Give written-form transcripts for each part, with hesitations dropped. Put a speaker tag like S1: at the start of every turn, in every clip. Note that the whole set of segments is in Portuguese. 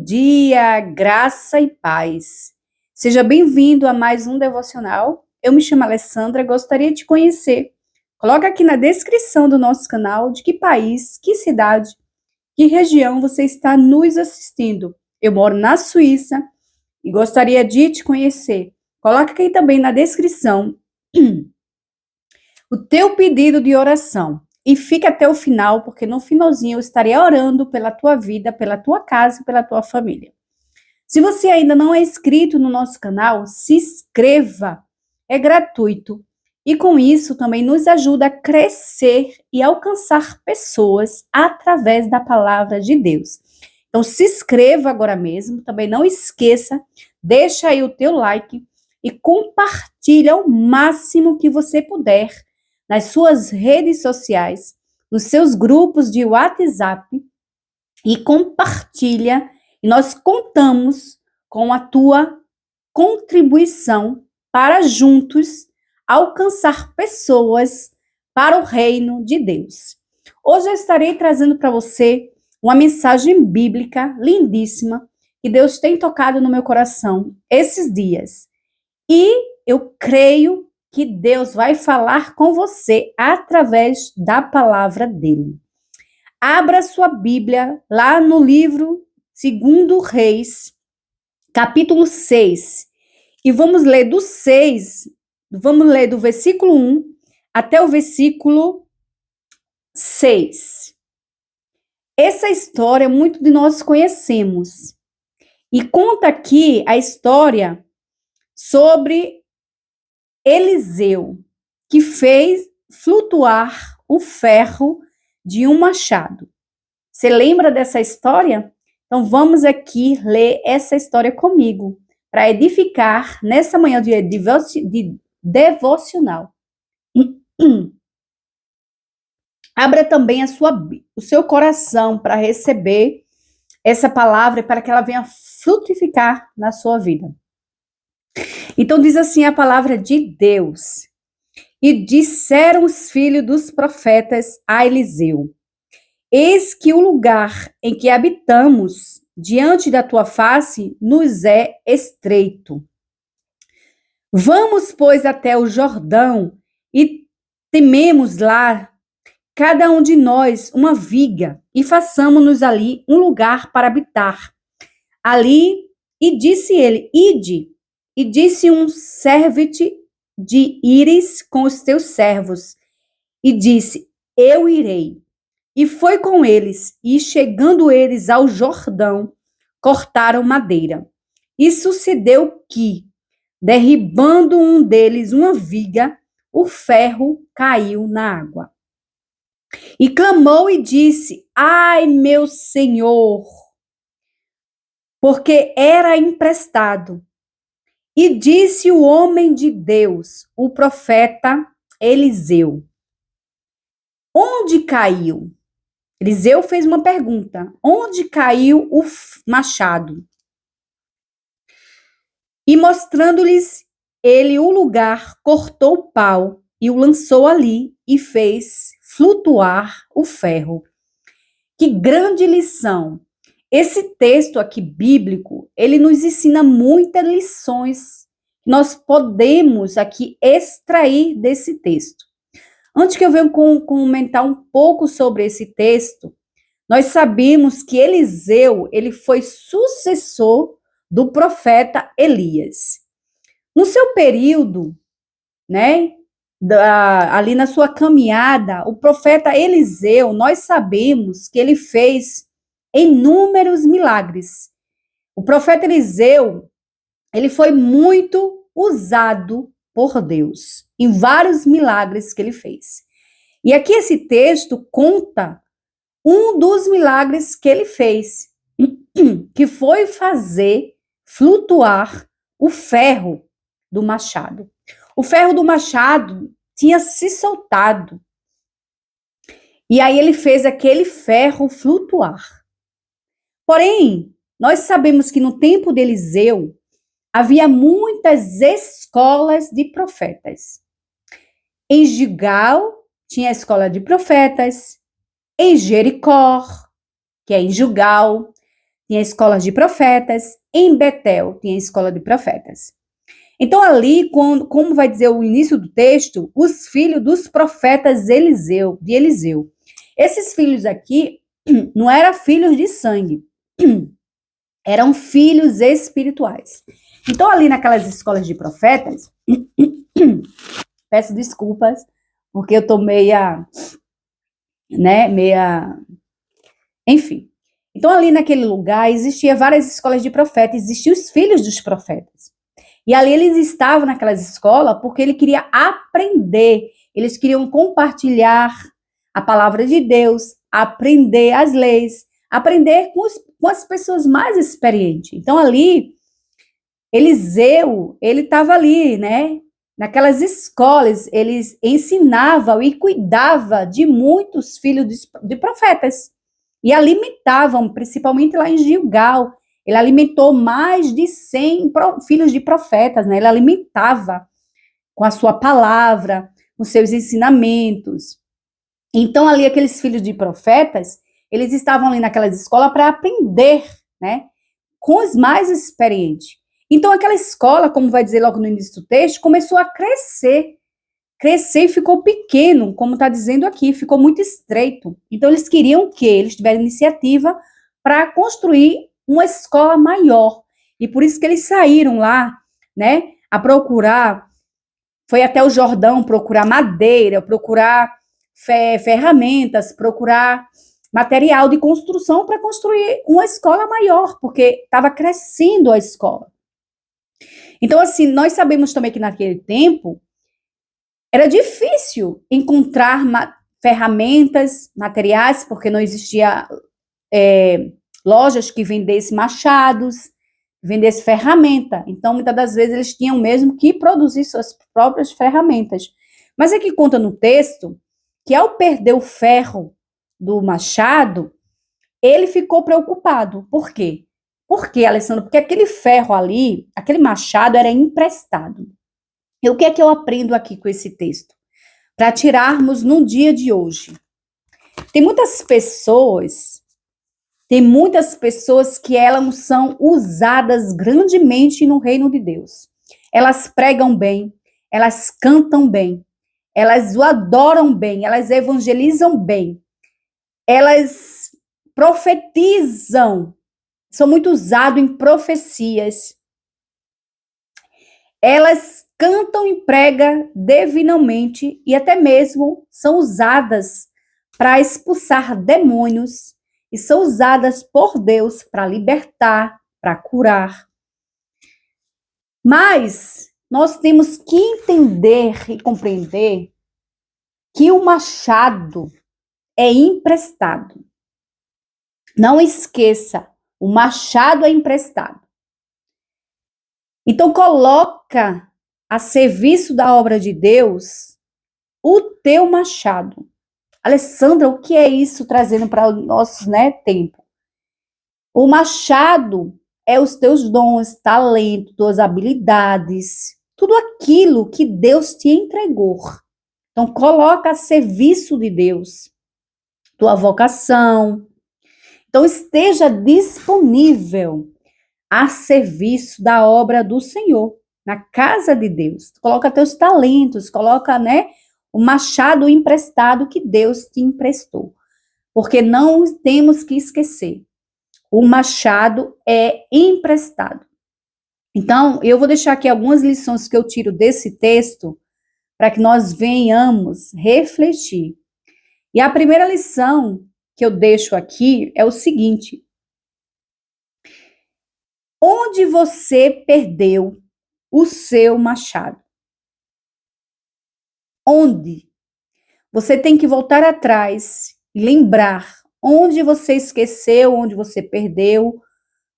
S1: dia, graça e paz. Seja bem-vindo a mais um devocional. Eu me chamo Alessandra, gostaria de te conhecer. Coloca aqui na descrição do nosso canal de que país, que cidade, que região você está nos assistindo. Eu moro na Suíça e gostaria de te conhecer. Coloca aqui também na descrição o teu pedido de oração. E fica até o final, porque no finalzinho eu estarei orando pela tua vida, pela tua casa e pela tua família. Se você ainda não é inscrito no nosso canal, se inscreva. É gratuito. E com isso também nos ajuda a crescer e alcançar pessoas através da palavra de Deus. Então se inscreva agora mesmo, também não esqueça, deixa aí o teu like e compartilha o máximo que você puder nas suas redes sociais, nos seus grupos de WhatsApp e compartilha. E nós contamos com a tua contribuição para juntos alcançar pessoas para o reino de Deus. Hoje eu estarei trazendo para você uma mensagem bíblica lindíssima que Deus tem tocado no meu coração esses dias. E eu creio que Deus vai falar com você através da palavra dele. Abra sua Bíblia lá no livro 2 Reis, capítulo 6. E vamos ler do versículo 1 até o versículo 6. Essa história muito de nós conhecemos. E conta aqui a história sobre Eliseu, que fez flutuar o ferro de um machado. Você lembra dessa história? Então vamos aqui ler essa história comigo, para edificar nessa manhã de devocional. Abra também o seu coração para receber essa palavra e para que ela venha frutificar na sua vida. Então diz assim a palavra de Deus: e disseram os filhos dos profetas a Eliseu: eis que o lugar em que habitamos diante da tua face nos é estreito. Vamos, pois, até o Jordão e tememos lá, cada um de nós, uma viga, e façamos-nos ali um lugar para habitar. Ali, e disse ele: ide. E disse um servo-te de ires com os teus servos. E disse: eu irei. E foi com eles, e chegando eles ao Jordão, cortaram madeira. E sucedeu que, derribando um deles uma viga, o ferro caiu na água. E clamou e disse: ai, meu senhor, porque era emprestado. E disse o homem de Deus, o profeta Eliseu: onde caiu? Eliseu fez uma pergunta: onde caiu o machado? E mostrando-lhes ele o lugar, cortou o pau e o lançou ali e fez flutuar o ferro. Que grande lição! Esse texto aqui bíblico, ele nos ensina muitas lições que nós podemos aqui extrair desse texto. Antes que eu venha comentar um pouco sobre esse texto, nós sabemos que Eliseu, ele foi sucessor do profeta Elias. No seu período, né, ali na sua caminhada, o profeta Eliseu, nós sabemos que ele fez inúmeros milagres. O profeta Eliseu, ele foi muito usado por Deus em vários milagres que ele fez. E aqui esse texto conta um dos milagres que ele fez, que foi fazer flutuar o ferro do machado. O ferro do machado tinha se soltado. E aí ele fez aquele ferro flutuar. Porém, nós sabemos que no tempo de Eliseu, havia muitas escolas de profetas. Em Gilgal, tinha a escola de profetas. Em Jericó, que é em Gilgal, tinha escolas de profetas, em Betel tinha escola de profetas. Então ali, como vai dizer o início do texto, os filhos dos profetas de Eliseu. Esses filhos aqui não eram filhos de sangue, eram filhos espirituais. Então ali naquelas escolas de profetas, peço desculpas, porque eu tô enfim. Então ali naquele lugar existia várias escolas de profetas, existiam os filhos dos profetas. E ali eles estavam naquelas escolas porque ele queria aprender, eles queriam compartilhar a palavra de Deus, aprender as leis, aprender com as pessoas mais experientes. Então ali, Eliseu, ele estava ali, né? Naquelas escolas, eles ensinavam e cuidavam de muitos filhos de profetas. E alimentavam, principalmente lá em Gilgal. Ele alimentou mais de 100 filhos de profetas, né? Ele alimentava com a sua palavra, com seus ensinamentos. Então, ali, aqueles filhos de profetas, eles estavam ali naquelas escolas para aprender, né? Com os mais experientes. Então, aquela escola, como vai dizer logo no início do texto, começou a crescer e ficou pequeno, como está dizendo aqui, ficou muito estreito. Então, eles queriam que eles tivessem iniciativa para construir uma escola maior. E por isso que eles saíram lá, né, a procurar, foi até o Jordão procurar madeira, procurar ferramentas, procurar material de construção para construir uma escola maior, porque estava crescendo a escola. Então, assim, nós sabemos também que naquele tempo, era difícil encontrar ferramentas, materiais, porque não existia lojas que vendessem machados, vendessem ferramenta. Então, muitas das vezes, eles tinham mesmo que produzir suas próprias ferramentas. Mas é que conta no texto que ao perder o ferro do machado, ele ficou preocupado. Por quê? Por quê, Alessandro? Porque aquele ferro ali, aquele machado era emprestado. E o que é que eu aprendo aqui com esse texto? Para tirarmos no dia de hoje. Tem muitas pessoas que elas são usadas grandemente no reino de Deus. Elas pregam bem, elas cantam bem, elas o adoram bem, elas evangelizam bem, elas profetizam, são muito usados em profecias. Elas cantam e pregam divinamente e até mesmo são usadas para expulsar demônios e são usadas por Deus para libertar, para curar. Mas nós temos que entender e compreender que o machado é emprestado. Não esqueça, o machado é emprestado. Então, coloca a serviço da obra de Deus o teu machado. Alessandra, o que é isso trazendo para o nosso tempo? O machado é os teus dons, talento, tuas habilidades, tudo aquilo que Deus te entregou. Então, coloca a serviço de Deus, tua vocação. Então, esteja disponível a serviço da obra do Senhor, na casa de Deus. Coloca teus talentos, coloca, o machado emprestado que Deus te emprestou. Porque não temos que esquecer, o machado é emprestado. Então, eu vou deixar aqui algumas lições que eu tiro desse texto para que nós venhamos refletir. E a primeira lição que eu deixo aqui é o seguinte: onde você perdeu o seu machado? Onde? Você tem que voltar atrás e lembrar onde você esqueceu, onde você perdeu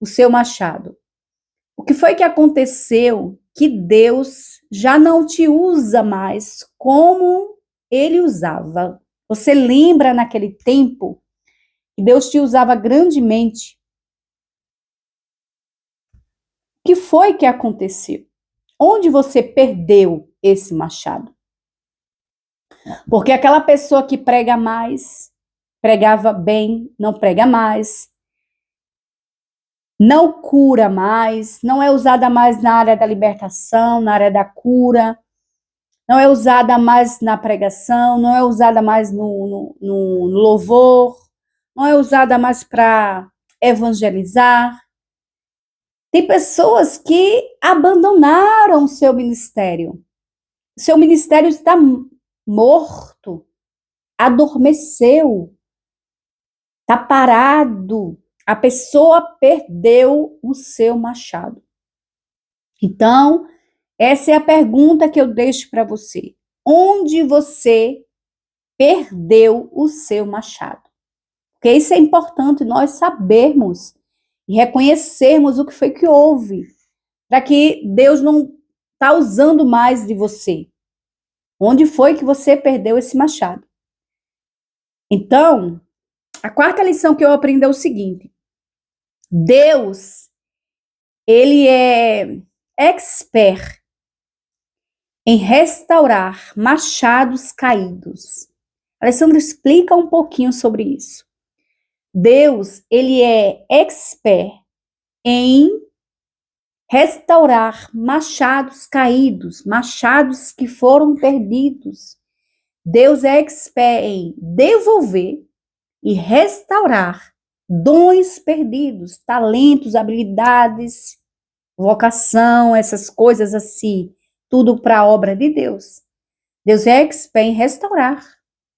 S1: o seu machado. O que foi que aconteceu que Deus já não te usa mais como ele usava? Você lembra naquele tempo que Deus te usava grandemente? O que foi que aconteceu? Onde você perdeu esse machado? Porque aquela pessoa que prega mais, pregava bem, não prega mais. não cura mais, não é usada mais na área da libertação, na área da cura, não é usada mais na pregação, não é usada mais no louvor, não é usada mais para evangelizar. Tem pessoas que abandonaram o seu ministério. Seu ministério está morto, adormeceu, está parado. A pessoa perdeu o seu machado. Então, essa é a pergunta que eu deixo para você. Onde você perdeu o seu machado? Porque isso é importante nós sabermos e reconhecermos o que foi que houve, para que Deus não está usando mais de você. Onde foi que você perdeu esse machado? Então, a quarta lição que eu aprendi é o seguinte: Deus, ele é expert em restaurar machados caídos. Alessandra, explica um pouquinho sobre isso. Deus, ele é expert em restaurar machados caídos, machados que foram perdidos. Deus é expert em devolver e restaurar dons perdidos, talentos, habilidades, vocação, essas coisas assim, tudo para a obra de Deus. Deus é expert em restaurar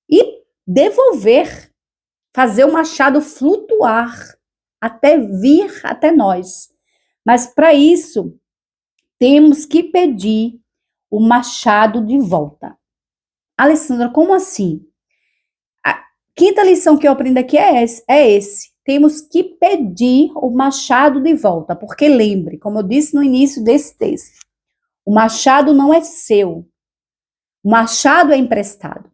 S1: e devolver, fazer o machado flutuar até vir até nós. Mas para isso, temos que pedir o machado de volta. Alessandra, como assim? A quinta lição que eu aprendo aqui é esse. Temos que pedir o machado de volta, porque lembre, como eu disse no início desse texto, o machado não é seu, o machado é emprestado.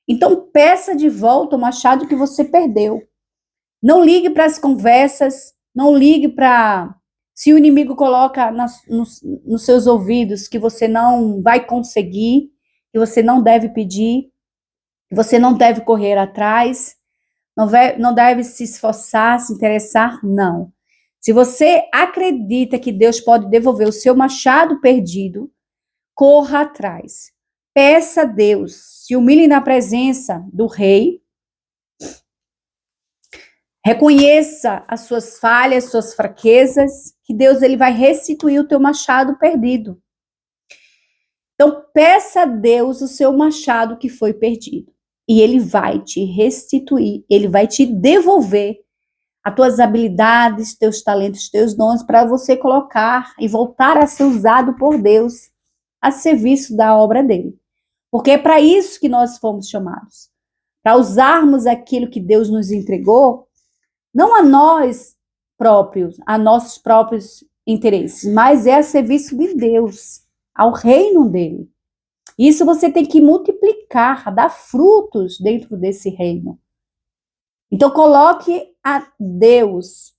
S1: Então, peça de volta o machado que você perdeu. Não ligue para as conversas, não ligue para... Se o inimigo coloca nos seus ouvidos que você não vai conseguir, que você não deve pedir, que você não deve correr atrás, não deve se esforçar, se interessar, não. Se você acredita que Deus pode devolver o seu machado perdido, corra atrás. Peça a Deus, se humilhe na presença do rei, reconheça as suas falhas, suas fraquezas, que Deus ele vai restituir o teu machado perdido. Então, peça a Deus o seu machado que foi perdido. E ele vai te restituir, ele vai te devolver as tuas habilidades, teus talentos, teus dons, para você colocar e voltar a ser usado por Deus a serviço da obra dele. Porque é para isso que nós fomos chamados. Para usarmos aquilo que Deus nos entregou, não a nós próprios, a nossos próprios interesses, mas é a serviço de Deus, ao reino dele. Isso você tem que multiplicar, dar frutos dentro desse reino. Então, coloque a Deus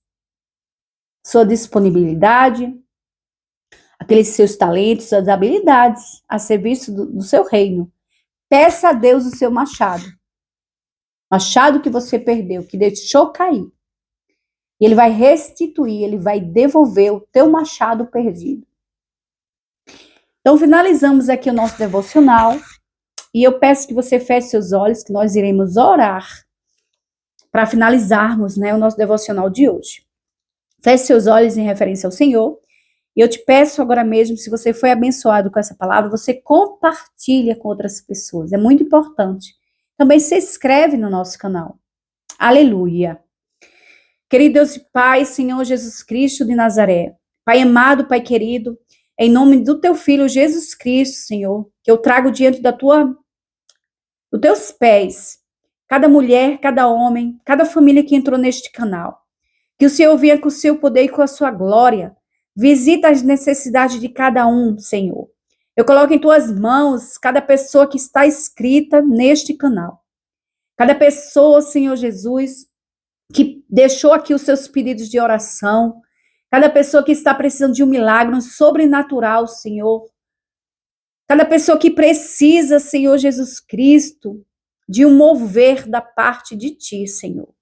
S1: sua disponibilidade, aqueles seus talentos, suas habilidades a serviço do seu reino. Peça a Deus o seu machado. Machado que você perdeu, que deixou cair. E ele vai restituir, ele vai devolver o teu machado perdido. Então, finalizamos aqui o nosso devocional. E eu peço que você feche seus olhos, que nós iremos orar para finalizarmos, né, o nosso devocional de hoje. Feche seus olhos em referência ao Senhor. E eu te peço agora mesmo, se você foi abençoado com essa palavra, você compartilha com outras pessoas. É muito importante. Também se inscreve no nosso canal. Aleluia. Querido Deus e Pai, Senhor Jesus Cristo de Nazaré. Pai amado, Pai querido, em nome do teu Filho Jesus Cristo, Senhor, que eu trago diante dos teus pés, cada mulher, cada homem, cada família que entrou neste canal. Que o Senhor venha com o seu poder e com a sua glória. Visita as necessidades de cada um, Senhor. Eu coloco em tuas mãos cada pessoa que está inscrita neste canal. Cada pessoa, Senhor Jesus, que deixou aqui os seus pedidos de oração. Cada pessoa que está precisando de um milagre, um sobrenatural, Senhor. Cada pessoa que precisa, Senhor Jesus Cristo, de um mover da parte de Ti, Senhor.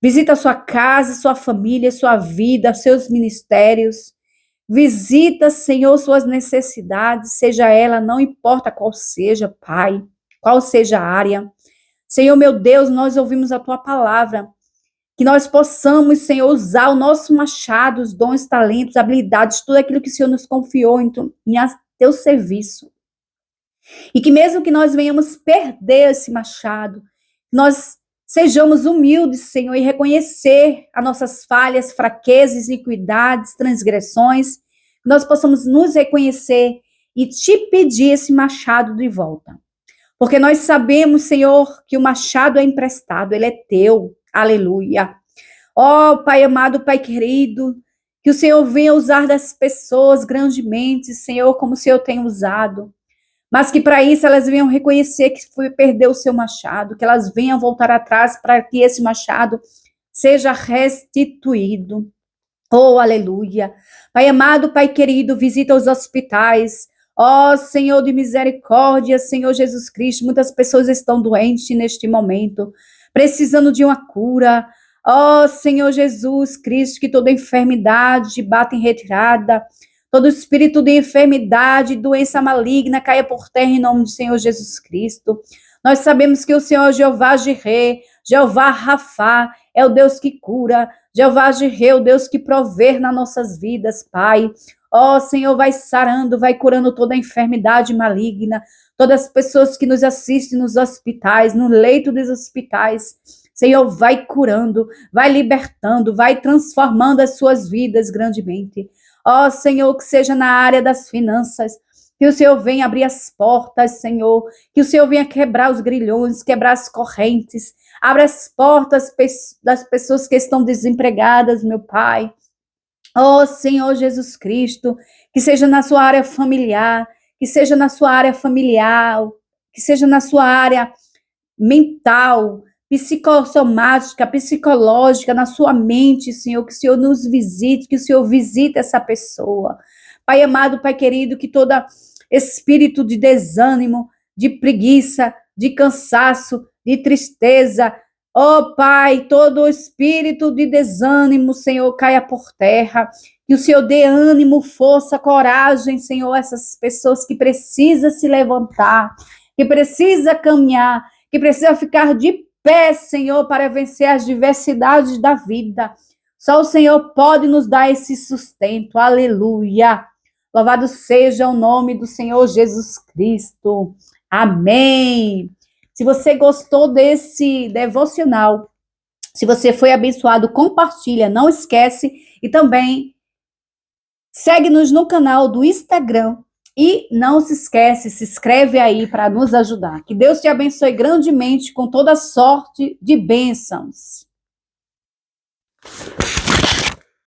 S1: Visita a sua casa, sua família, sua vida, seus ministérios. Visita, Senhor, suas necessidades, seja ela, não importa qual seja, Pai, qual seja a área. Senhor, meu Deus, nós ouvimos a tua palavra. Que nós possamos, Senhor, usar o nosso machado, os dons, talentos, habilidades, tudo aquilo que o Senhor nos confiou em teu serviço. E que mesmo que nós venhamos perder esse machado, nós sejamos humildes, Senhor, e reconhecer as nossas falhas, fraquezas, iniquidades, transgressões, que nós possamos nos reconhecer e te pedir esse machado de volta. Porque nós sabemos, Senhor, que o machado é emprestado, ele é teu. Aleluia. Ó, Pai amado, Pai querido, que o Senhor venha usar das pessoas grandemente, Senhor, como o Senhor tem usado. Mas que para isso elas venham reconhecer que foi perder o seu machado, que elas venham voltar atrás para que esse machado seja restituído. Oh, aleluia. Pai amado, Pai querido, visita os hospitais. Ó, Senhor de misericórdia, Senhor Jesus Cristo, muitas pessoas estão doentes neste momento, precisando de uma cura. Ó, Senhor Jesus Cristo, que toda enfermidade bata em retirada, todo espírito de enfermidade, doença maligna caia por terra em nome do Senhor Jesus Cristo. Nós sabemos que o Senhor Jeová Jireh, Jeová Rafá, é o Deus que cura. Jeová Jireh, o Deus que provê nas nossas vidas, Pai. Ó, Senhor, vai sarando, vai curando toda a enfermidade maligna, todas as pessoas que nos assistem nos hospitais, no leito dos hospitais. Senhor, vai curando, vai libertando, vai transformando as suas vidas grandemente. Ó, Senhor, que seja na área das finanças, que o Senhor venha abrir as portas, Senhor, que o Senhor venha quebrar os grilhões, quebrar as correntes, abra as portas das pessoas que estão desempregadas, meu Pai. Ó, Senhor Jesus Cristo, que seja na sua área familiar, que seja na sua área familiar, que seja na sua área mental, psicossomática, psicológica, na sua mente, Senhor, que o Senhor nos visite, que o Senhor visite essa pessoa. Pai amado, Pai querido, que todo espírito de desânimo, de preguiça, de cansaço, de tristeza, ó Pai, todo espírito de desânimo, Senhor, caia por terra. Que o Senhor dê ânimo, força, coragem, Senhor, a essas pessoas que precisam se levantar, que precisam caminhar, que precisam ficar de pé, Senhor, para vencer as diversidades da vida. Só o Senhor pode nos dar esse sustento. Aleluia. Louvado seja o nome do Senhor Jesus Cristo. Amém. Se você gostou desse devocional, se você foi abençoado, compartilha, não esquece. E também segue-nos no canal do Instagram. E não se esquece, se inscreve aí para nos ajudar. Que Deus te abençoe grandemente com toda sorte de bênçãos.